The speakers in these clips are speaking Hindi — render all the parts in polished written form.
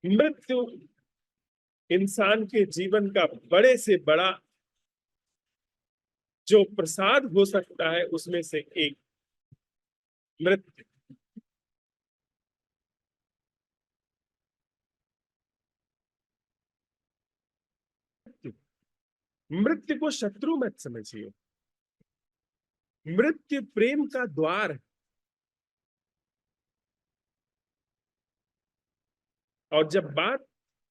मृत्यु इंसान के जीवन का बड़े से बड़ा जो प्रसाद हो सकता है उसमें से एक मृत्यु। मृत्यु को शत्रु मत समझिए। मृत्यु प्रेम का द्वार है। और जब बात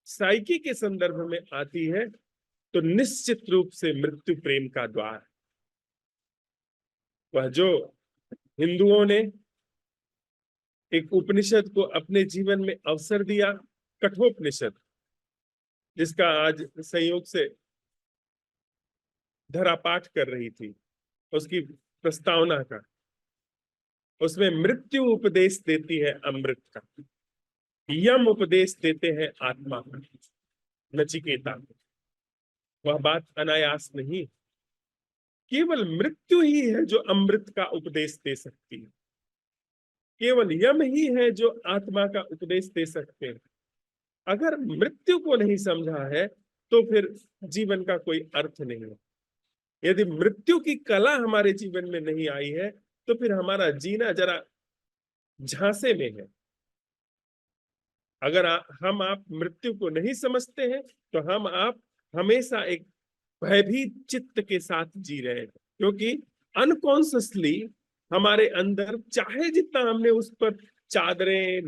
साइकी के संदर्भ में आती है तो निश्चित रूप से मृत्यु प्रेम का द्वार। वह जो हिंदुओं ने एक उपनिषद को अपने जीवन में अवसर दिया, कठोपनिषद, जिसका आज संयोग से धरा पाठ कर रही थी, उसकी प्रस्तावना का, उसमें मृत्यु उपदेश देती है अमृत का, यम उपदेश देते हैं आत्मा का, नचिकेता। वह बात अनायास नहीं, केवल मृत्यु ही है जो अमृत का उपदेश दे सकती है। केवल यम ही है जो आत्मा का उपदेश दे सकते हैं। अगर मृत्यु को नहीं समझा है तो फिर जीवन का कोई अर्थ नहीं है। यदि मृत्यु की कला हमारे जीवन में नहीं आई है तो फिर हमारा जीना जरा झांसे में है। अगर हम आप मृत्यु को नहीं समझते हैं तो हम आप हमेशा एक भयभीत चित्त के साथ जी रहे हैं, क्योंकि अनकॉन्शियसली हमारे अंदर चाहे जितना हमने उस पर चादरें,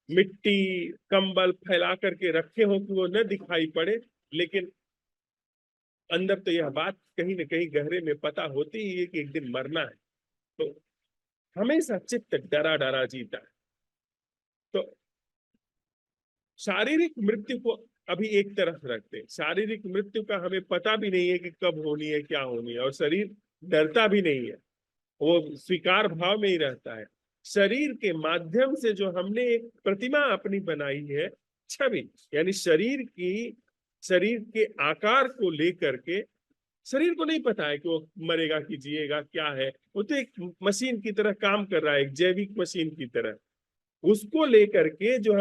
मिट्टी, कंबल फैला करके रखे हो कि वो न दिखाई पड़े, लेकिन अंदर तो यह बात कहीं ना कहीं गहरे में पता होती ही है कि एक दिन मरना है। तो हमेशा चित्त डरा डरा जीता है। तो शारीरिक मृत्यु को अभी एक तरफ रखते हैं। शारीरिक मृत्यु का हमें पता भी नहीं है कि कब होनी है, क्या होनी है, और शरीर डरता भी नहीं है, वो स्वीकार भाव में ही रहता है। शरीर के माध्यम से जो हमने एक प्रतिमा अपनी बनाई है, छवि, यानी शरीर के आकार को लेकर के, शरीर को नहीं पता है कि वो मरेगा कि जिएगा, क्या है, वो तो एक मशीन की तरह काम कर रहा है, एक जैविक मशीन की तरह। उसको लेकर के जो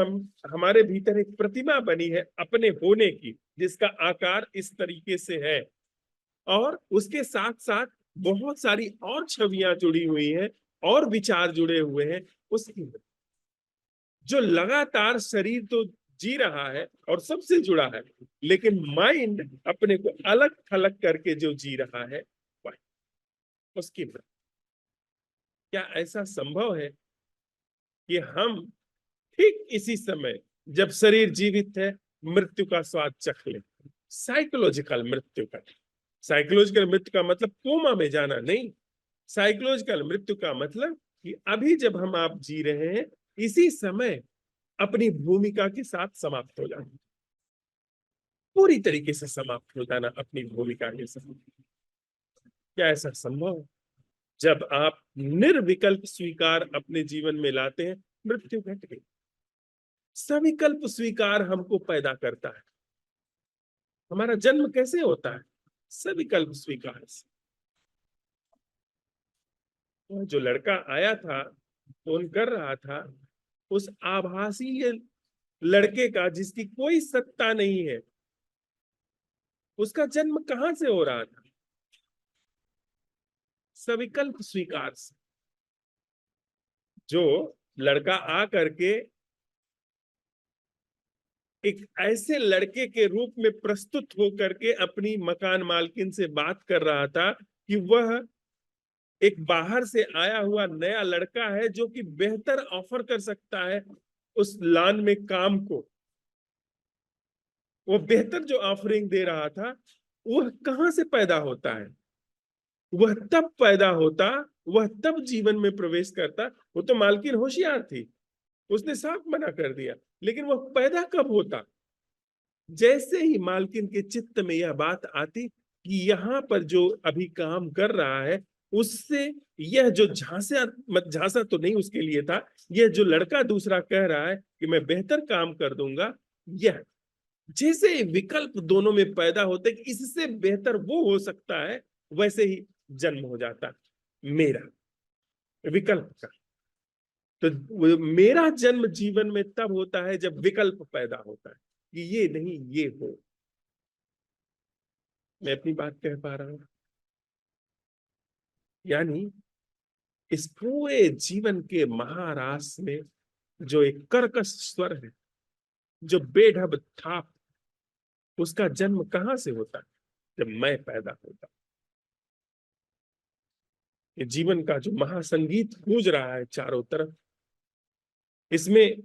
हमारे भीतर एक प्रतिमा बनी है अपने होने की, जिसका आकार इस तरीके से है, और उसके साथ साथ बहुत सारी और छवियां जुड़ी हुई हैं और विचार जुड़े हुए हैं उसकी, जो लगातार शरीर तो जी रहा है और सबसे जुड़ा है, लेकिन माइंड अपने को अलग थलग करके जो जी रहा है उसकी। क्या ऐसा संभव है कि हम ठीक इसी समय जब शरीर जीवित है मृत्यु का स्वाद चख ले? साइकोलॉजिकल मृत्यु का। साइकोलॉजिकल मृत्यु का मतलब कोमा में जाना नहीं। साइकोलॉजिकल मृत्यु का मतलब कि अभी जब हम आप जी रहे हैं इसी समय अपनी भूमिका के साथ समाप्त हो जाना, पूरी तरीके से समाप्त हो जाना अपनी भूमिका के साथ। क्या ऐसा संभव है? जब आप निर्विकल्प स्वीकार अपने जीवन में लाते हैं, मृत्यु घट गई। सविकल्प स्वीकार हमको पैदा करता है। हमारा जन्म कैसे होता है? सविकल्प स्वीकार से। जो लड़का आया था, फोन कर रहा था, उस आभासीय लड़के का जिसकी कोई सत्ता नहीं है, उसका जन्म कहां से हो रहा था? सविकल्प स्वीकार से। जो लड़का आ करके एक ऐसे लड़के के रूप में प्रस्तुत होकर के अपनी मकान मालकिन से बात कर रहा था कि वह एक बाहर से आया हुआ नया लड़का है जो कि बेहतर ऑफर कर सकता है उस लान में काम को, वो बेहतर जो ऑफरिंग दे रहा था, वह कहां से पैदा होता है? वह तब पैदा होता, वह तब जीवन में प्रवेश करता। वो तो मालकिन होशियार थी, उसने साफ मना कर दिया, लेकिन वह पैदा कब होता? जैसे ही मालकिन के चित्त में यह बात आती कि यहाँ पर जो अभी काम कर रहा है उससे यह जो झांसा तो नहीं उसके लिए था, यह जो लड़का दूसरा कह रहा है कि मैं बेहतर काम कर दूंगा, यह जैसे विकल्प दोनों में पैदा होते कि इससे बेहतर वो हो सकता है, वैसे ही जन्म हो जाता मेरा विकल्प का। तो मेरा जन्म जीवन में तब होता है जब विकल्प पैदा होता है कि ये नहीं ये हो। मैं अपनी बात कह पा रहा हूं? यानी इस पूरे जीवन के महारास में जो एक कर्कश स्वर है, जो बेढब थाप, उसका जन्म कहां से होता है? जब मैं पैदा होता। ये जीवन का जो महासंगीत गूंज रहा है चारों तरफ, इसमें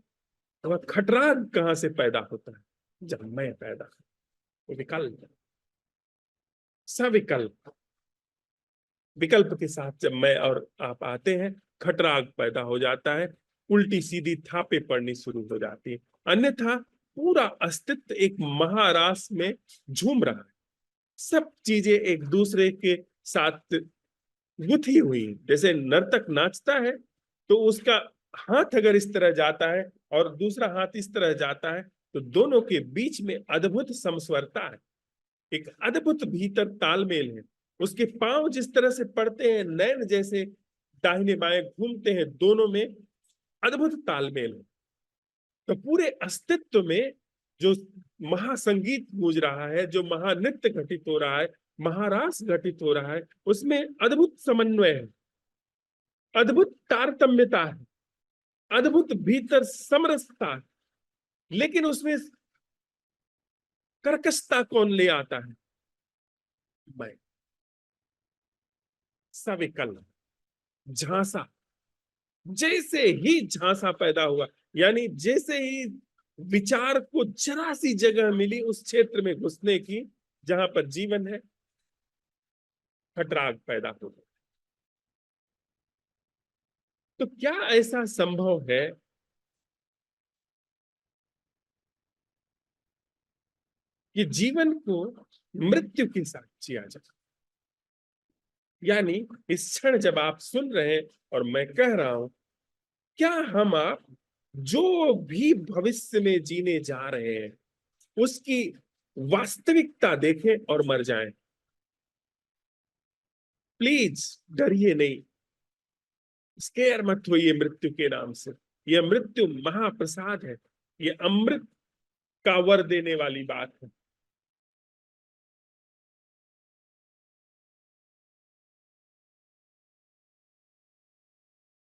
वह खटराग कहां से पैदा होता है? जब मैं पैदा। विकल्प, सविकल्प, विकल्प के साथ जब मैं और आप आते हैं, खटराग पैदा हो जाता है, उल्टी सीधी थापे पड़नी शुरू हो जाती है। अन्यथा पूरा अस्तित्व एक महारास में झूम रहा है। सब चीजें एक दूसरे के साथ गुथी हुई। जैसे नर्तक नाचता है तो उसका हाथ अगर इस तरह जाता है और दूसरा हाथ इस तरह जाता है, तो दोनों के बीच में अद्भुत समस्वरता है, एक अद्भुत भीतर तालमेल है। उसके पांव जिस तरह से पड़ते हैं, नैन जैसे दाहिने बाएं घूमते हैं, दोनों में अद्भुत तालमेल है। तो पूरे अस्तित्व में जो महासंगीत गूंज रहा है, जो महानृत्य घटित हो रहा है, महारास घटित हो रहा है, उसमें अद्भुत समन्वय है, अद्भुत तारतम्यता है, अद्भुत भीतर समरसता है। लेकिन उसमें कर्कशता कौन ले आता है? मैं। सविकल्प, झांसा। जैसे ही झांसा पैदा हुआ, यानी जैसे ही विचार को जरा सी जगह मिली उस क्षेत्र में घुसने की जहां पर जीवन है, खटराग पैदा हो गया। तो क्या ऐसा संभव है कि जीवन को मृत्यु के साथ जिया जाए? यानी इस क्षण जब आप सुन रहे हैं और मैं कह रहा हूं, क्या हम आप जो भी भविष्य में जीने जा रहे हैं उसकी वास्तविकता देखें और मर जाएं? प्लीज डरिए नहीं, स्केयर मत होइए मृत्यु के नाम से। यह मृत्यु महाप्रसाद है, यह अमृत का वर देने वाली बात है।